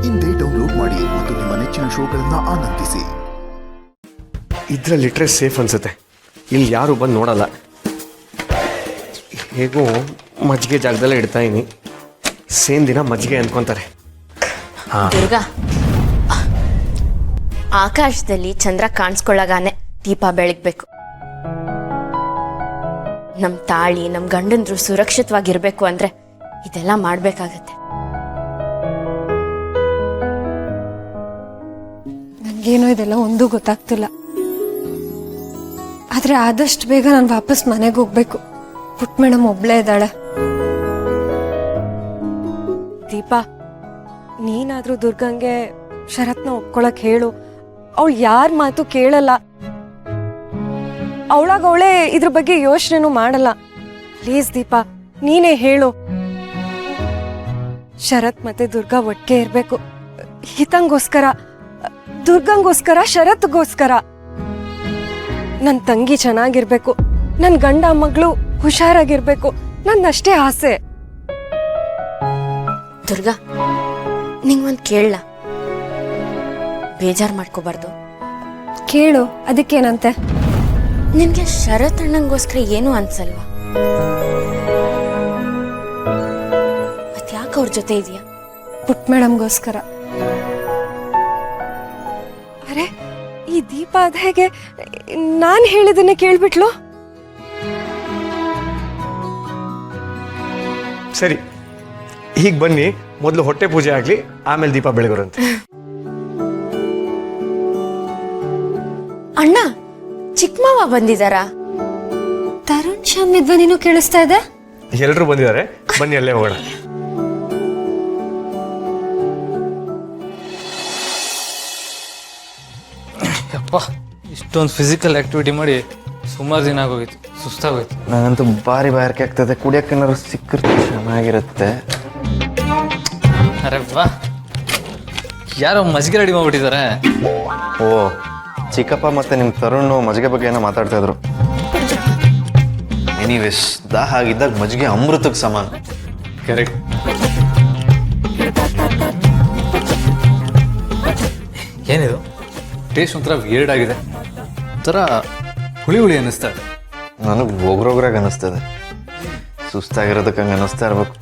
ಇಂದೇ ಡೌನ್ಲೋಡ್ ಮಾಡಿ ಮತ್ತು ನಿಮ್ಮ ನೆಚ್ಚಿನ ಶೋಗಳನ್ನು ಆನಂದಿಸಿ. ಇದರಲ್ಲಿಟ್ಟರೆ ಸೇಫ್ ಅನ್ಸುತ್ತೆ. ಇಲ್ಲಿ ಯಾರು ಬಂದು ನೋಡಲ್ಲ. ಹೇಗೂ ಮಜ್ಜಿಗೆ ಜಾಗದಲ್ಲೇ ಇಡ್ತಾ ಇದೀನಿ. ಸೇಮ್ ದಿನ ಮಜ್ಜಿಗೆ ಅನ್ಕೊಂತಾರೆ. ದುರ್ಗಾ, ಆಕಾಶದಲ್ಲಿ ಚಂದ್ರ ಕಾಣಿಸ್ಕೊಳ್ಳಗಾನೆ ದೀಪ ಬೆಳಗ್ಬೇಕು. ನಮ್ ತಾಳಿ ನಮ್ ಗಂಡಂದ್ರು ಸುರಕ್ಷಿತವಾಗಿರ್ಬೇಕು ಅಂದ್ರೆ ಇದೆಲ್ಲ ಮಾಡ್ಬೇಕಾಗತ್ತೆ. ನನಗೇನೋ ಇದೆಲ್ಲ ಒಂದೂ ಗೊತ್ತಾಗ್ತಿಲ್ಲ. ಆದ್ರೆ ಆದಷ್ಟು ಬೇಗ ನಾನು ವಾಪಸ್ ಮನೆಗೆ ಹೋಗ್ಬೇಕು. ಪುಟ್ ಮೇಡಮ್ ಒಬ್ಳೇ ಇದ್ದಾಳೆ. ದೀಪಾ, ನೀನಾದ್ರೂ ದುರ್ಗಂಗೆ ಶರತ್ನ ಒಪ್ಕೊಳಕ್ ಹೇಳು. ಅವಳು ಯಾರ ಮಾತು ಕೇಳಲ್ಲ. ಅವಳಾಗವಳೆ ಇದ್ರ ಬಗ್ಗೆ ಯೋಚನೆನೂ ಮಾಡಲ್ಲ. ಪ್ಲೀಸ್ ದೀಪಾ, ನೀನೇ ಹೇಳು. ಶರತ್ ಮತ್ತೆ ದುರ್ಗಾ ಒಟ್ಟಿಗೆ ಇರ್ಬೇಕು. ಹಿತಂಗೋಸ್ಕರ, ದುರ್ಗಂಗೋಸ್ಕರ, ಶರತ್ಗೋಸ್ಕರ. ನನ್ ತಂಗಿ ಚೆನ್ನಾಗಿರ್ಬೇಕು, ನನ್ ಗಂಡ ಮಗಳು ಹುಷಾರಾಗಿರ್ಬೇಕು. ನನ್ನಷ್ಟೇ ಆಸೆ. ದುರ್ಗಾ, ನಿಂಗೊಂದ್ ಕೇಳಲ್ಲ, ಬೇಜಾರ್ ಮಾಡ್ಕೋಬಾರ್ದು. ಕೇಳು, ಅದಕ್ಕೇನಂತೆ? ನಿನ್ಗೆ ಶರತ್ ಅಣ್ಣಂಗೋಸ್ಕರ ಏನು ಅನ್ಸಲ್ವಾ? ಮತ್ಯಾಕೆ ಅವ್ರ ಜೊತೆ ಇದೆಯಾ? ಪುಟ್ ಮೇಡಮ್ಗೋಸ್ಕರ. ಅರೆ, ಈ ದೀಪ ಅದ ಹೇಗೆ ನಾನ್ ಹೇಳಿದನ್ನ ಕೇಳ್ಬಿಟ್ಲು? ಸರಿ, ಹೀಗೆ ಬನ್ನಿ. ಮೊದಲು ಹೊಟ್ಟೆ ಪೂಜೆ ಆಗಲಿ, ಆಮೇಲೆ ದೀಪ ಬೆಳಗೋರಂತೆ. ಅಣ್ಣ, ಚಿಕ್ಕ ಮಾವ ಬಂದಿದಾರಾ? ತರುಣ್ ಶ್ಯಾಮ್ ಧ್ವನಿನೂ ಕೇಳಿಸ್ತಾ ಇದೆ. ಎಲ್ಲರೂ ಬಂದಿದ್ದಾರೆ, ಬನ್ನಿ ಅಲ್ಲೇ ಹೋಗೋಣ. ಯಪ್ಪ, ಇಷ್ಟೊಂದು ಫಿಸಿಕಲ್ ಆಕ್ಟಿವಿಟಿ ಮಾಡಿ ಸುಮಾರು ದಿನ ಆಗೋಗಿತ್ತು, ಸುಸ್ತಾಗೋಯ್ತು. ನನಗಂತೂ ಭಾರಿ ಬಾಯಾರಿಕೆ ಆಗ್ತದೆ. ಕುಡಿಯೋಕ್ಕೇನಾದ್ರು ಸಿಕ್ಕರೆ ಚೆನ್ನಾಗಿರುತ್ತೆ. ಅರೆ ವಾ, ಯಾರೋ ಮಜ್ಜಿಗೆ ರೆಡಿ ಮಾಡ್ಬಿಟ್ಟಿದ್ದಾರೆ. ಓ, ಚಿಕ್ಕಪ್ಪ ಮತ್ತೆ ನಿಮ್ಮ ತರುಣ್ ಮಜ್ಜಿಗೆ ಬಗ್ಗೆ ಏನೋ ಮಾತಾಡ್ತಾ ಇದ್ರು. ಎನಿವೇಸ್, ದಾಹ ಆಗಿದ್ದಾಗ ಮಜ್ಜಿಗೆ ಅಮೃತಕ್ಕೆ ಸಮಾನ. ಕರೆಕ್ಟ್. ಏನಿದು ಟೇಸ್ಟ್ ಒಂಥರ ವಿಯರ್ಡ್ ಆಗಿದೆ, ಒಂಥರ ಹುಳಿ ಹುಳಿ ಅನ್ನಿಸ್ತಾ ಇದೆ. ನನಗೆ ಒಗ್ರೊಗ್ರಾಗ ಅನ್ನಿಸ್ತದೆ. ಸುಸ್ತಾಗಿರೋದಕ್ಕೆ ಹಂಗೆ ಅನ್ನಿಸ್ತಾ ಇರ್ಬೇಕು.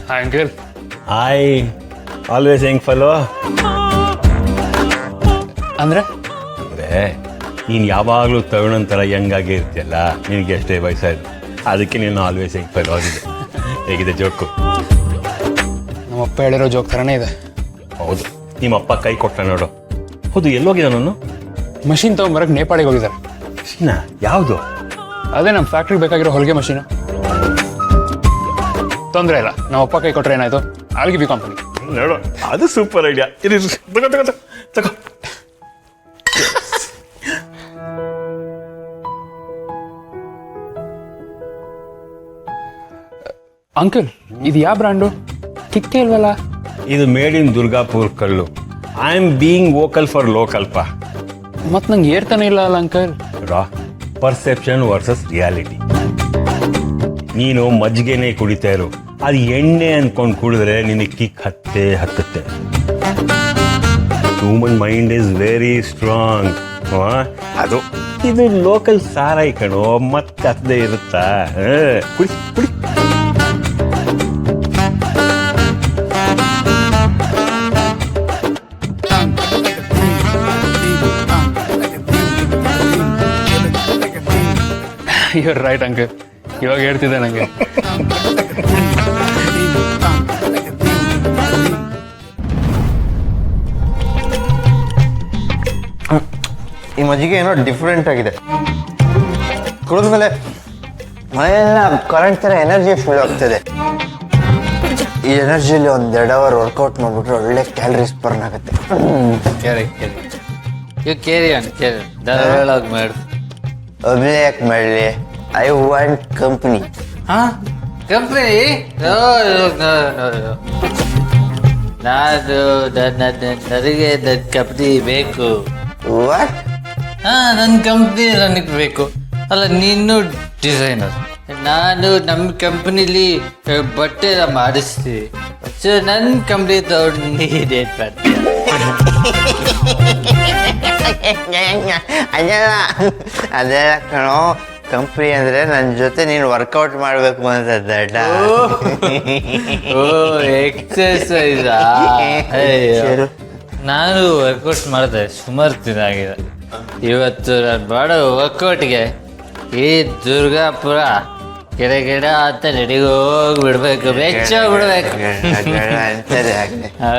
Hi uncle. ಹಾಯ್, ಆಲ್ವೇಸ್ ಹೆಂಗ್ ಫಲೋ ಅಂದರೆ ನೀನು ಯಾವಾಗಲೂ ತರುಣನ್ ಥರ ಯಂಗಾಗೇ ಇರ್ತೀಯಲ್ಲ, ನಿನಗೆ ಎಷ್ಟೇ ವಯಸ್ಸಾಯ್ತು, ಅದಕ್ಕೆ ನೀನು ಆಲ್ವೇಸ್ ಹೆಂಗ್ ಫಲೋ ಆಗಿದೆ. ಹೇಗಿದೆ ಜೋಕು? ನಮ್ಮಪ್ಪ ಹೇಳಿರೋ ಜೋಕ್ ಥರನೇ ಇದೆ. ಹೌದು, ನಿಮ್ಮಪ್ಪ ಕೈ ಕೊಟ್ಟ ನೋಡು. ಹೌದು, ಎಲ್ಲೋಗಿದ ನಾನು? ಮಷಿನ್ ತೊಗೊಂಬರಕ್ಕೆ ನೇಪಾಳಿಗೆ ಹೋಗಿದ್ದಾರೆ. ಮಷೀನ ಯಾವುದು? ಅದೇ ನಮ್ಮ ಫ್ಯಾಕ್ಟ್ರಿಗೆ ಬೇಕಾಗಿರೋ ಹೊಲಿಗೆ ಮಷೀನು. ತೊಂದರೆ ಇಲ್ಲ, ನಮ್ಮಪ್ಪ ಕೈ ಕೊಟ್ಟರೆ ಏನಾಯ್ತು, ಅಲ್ಲಿಗೆ ಬಿ ಕಂಪನಿ ನೋಡು. ಅದು ಸೂಪರ್ ಐಡಿಯಾ. ತಗೋ ತಗೋ ತಗೋ. ಅಂಕಲ್, ಇದು ಯಾವ ಬ್ರ್ಯಾಂಡು? ಕಿಕ್ಕೇ ಇಲ್ವಲ್ಲ. ಇದು ಮೇಡ್ ಇನ್ ದುರ್ಗಾಪುರ್ ಕಲ್ಲು. I am being vocal for ಲೋಕಲ್ಪ. ಮತ್ತು ನಂಗೆ ಏರ್ತಾನೆ ಇಲ್ಲ ಅಲ್ಲ ಅಂಕಲ್. ರಾ, ಪರ್ಸೆಪ್ಷನ್ ವರ್ಸಸ್ ರಿಯಾಲಿಟಿ. ನೀನು ಮಜ್ಜಿಗೆನೇ ಕುಡಿತಾ ಇರು, ಅದು ಎಣ್ಣೆ ಅನ್ಕೊಂಡು ಕುಡಿದ್ರೆ ನಿನಗೆ ಕಿಕ್ ಹತ್ತುತ್ತೆ. Human mind is very strong. ಅದು ಇದು ಲೋಕಲ್ ಸಾರಾಯಿ ಕಣೋ, ಮತ್ತೆ ಹತ್ತದೇ ಇರುತ್ತಾ? ಕುಡಿ ಕುಡಿ. ಯುವರ್ ರೈಟ್ ಅಂಕಲ್, ಇವಾಗ ಹೇಳ್ತಿದ್ದೆ ನನಗೆ. ಈ ಮಜ್ಜಿಗೆ ಏನೋ ಡಿಫ್ರೆಂಟ್ ಆಗಿದೆ. ಕುಡಿದ್ಮೇಲೆ ಮನೆಯೆಲ್ಲ ಕರೆಂಟ್ ಥರ ಎನರ್ಜಿ ಫುಲ್ ಆಗ್ತದೆ. ಈ ಎನರ್ಜಿಲಿ ಒಂದು 2 ಅವರ್ ವರ್ಕೌಟ್ ಮಾಡ್ಬಿಟ್ರೆ ಒಳ್ಳೆ ಕ್ಯಾಲರೀಸ್ ಬರ್ನ್ ಆಗುತ್ತೆ. ಒಬ್ಬನೇ ಯಾಕೆ ಮಾಡಲಿ? I want company. ಕಂಪ್ನಿ ನನಗೆ ನನ್ನ ಕಂಪ್ನಿ ಬೇಕು. ವಾಟ್? ನನ್ನ ಕಂಪ್ನಿ ನನಗೆ ಬೇಕು. ಅಲ್ಲ, ನೀನು ಡಿಸೈನರ್, ನಾನು ನಮ್ಮ ಕಂಪ್ನಿಲಿ ಬಟ್ಟೆ ಮಾಡಿಸ್ತೀವಿ. ಸೊ ನನ್ನ ಕಂಪ್ನಿ ತಗೊಂಡು ನೀನೇನು ಮಾಡ್ತೀಯ? ಅದೆಲ್ಲ ಕಣೋ, ಕಂಪ್ನಿ ಅಂದ್ರೆ ನನ್ನ ಜೊತೆ ನೀನು ವರ್ಕೌಟ್ ಮಾಡಬೇಕು ಅಂತ ದಡ್ಡ. ಓ, ಎಕ್ಸರ್ಸೈಸಾ? ನಾನು ವರ್ಕೌಟ್ ಮಾಡಿದೆ ಸುಮಾರು ದಿನ ಆಗಿದೆ. ಇವತ್ತು ನಾನು ಮಾಡೋ ವರ್ಕೌಟ್ಗೆ ಈ ದುರ್ಗಾಪುರ ಕೆಳಗಡೆ ಅಂತ ನಡಿಗೆ ಹೋಗ್ಬಿಡ್ಬೇಕು, ಬೆಚ್ಚೋಗ್ಬಿಡ್ಬೇಕು.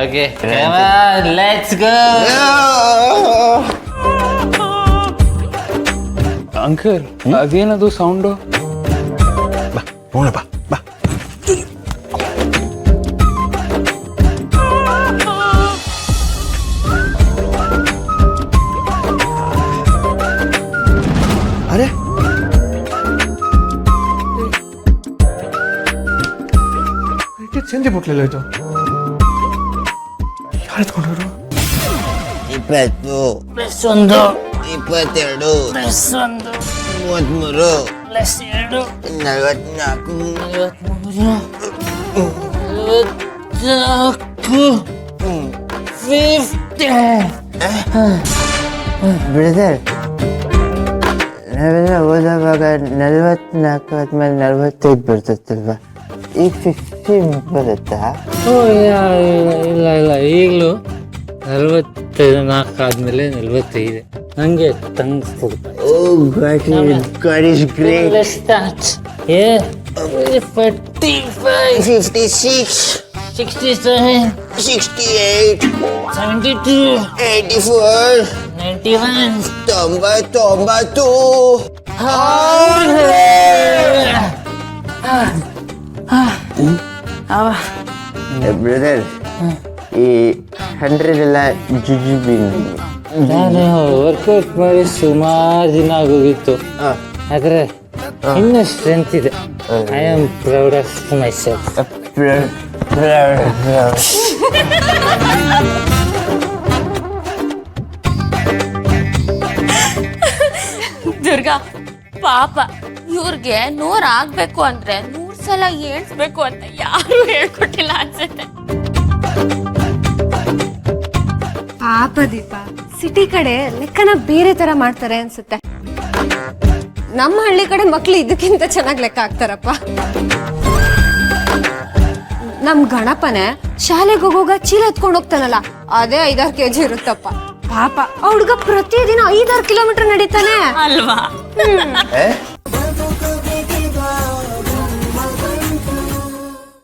Okay, let's go. ಅಂಕಲ್, ಅದೇನದು ಸೌಂಡು? ನೋಡ ಬಾ ಬಾ. ಅರೆ ಸಂಜೆ ಬುಕ್ಲೆಲ್ಲ ಆಯ್ತು. ಯಾರು ಎತ್ಕೊಂಡವರು? 20, 1 22, 1 33, 2 44, 50. ಬ್ರದರ್, ನಾವೆಲ್ಲ ಓದೋವಾಗ 44 ಆದ್ಮೇಲೆ 45 ಬರ್ತೈತಲ್ವಾ? ಈಗ 50 ಬರುತ್ತಾ? ಇಲ್ಲ ಈಗಲೂ 44 ಆದ್ಮೇಲೆ 45. ನಂಗೆ ತಂಗಿಸ್ಕೊಡ್ತಾ. ಓ God is great. Let's start. Yeah. 45, 56, 67, 68, 72, 84, 91. 99. Brother, ಈ 100 ಎಲ್ಲ ಜುಜುಬಿ. ನಾನು ವರ್ಕೌಟ್ ಮಾಡಿ ಸುಮಾರು ದಿನ ಆಗೋಗಿತ್ತು, ಆದರೆ ಇನ್ನೂ ಸ್ಟ್ರೆಂತ್ ಇದೆ. I am proud of my self. Durga ಪಾಪ, ಇವ್ರಿಗೆ 100 ಆಗ್ಬೇಕು ಅಂದ್ರೆ 100 ಸಲ ಏಳ್ಸ್ಬೇಕು ಅಂತ ಯಾರು ಹೇಳ್ಕೊಟ್ಟಿಲ್ಲ ಅನ್ಸುತ್ತೆ. ಪಾಪ ದೀಪ, ಸಿಟಿ ಕಡೆ ಲೆಕ್ಕನ ಬೇರೆ ತರ ಮಾಡ್ತಾರೆ ಅನ್ಸುತ್ತೆ. ನಮ್ಮ ಹಳ್ಳಿ ಕಡೆ ಮಕ್ಳು ಇದಕ್ಕಿಂತ ಚೆನ್ನಾಗಿ ಲೆಕ್ಕ ಹಾಕ್ತಾರಪ್ಪ. ನಮ್ ಗಣಪನೆ ಶಾಲೆಗೆ ಹೋಗುವಾಗ ಚೀಲ ಎತ್ಕೊಂಡು ಹೋಗ್ತಾನಲ್ಲ, ಅದೇ 5-6 kg ಇರುತ್ತಪ್ಪ. ಪಾಪ, ಆ ಹುಡ್ಗ ಪ್ರತಿದಿನ 5-6 ಕಿಲೋಮೀಟರ್ ನಡೀತಾನೆ ಅಲ್ವಾ?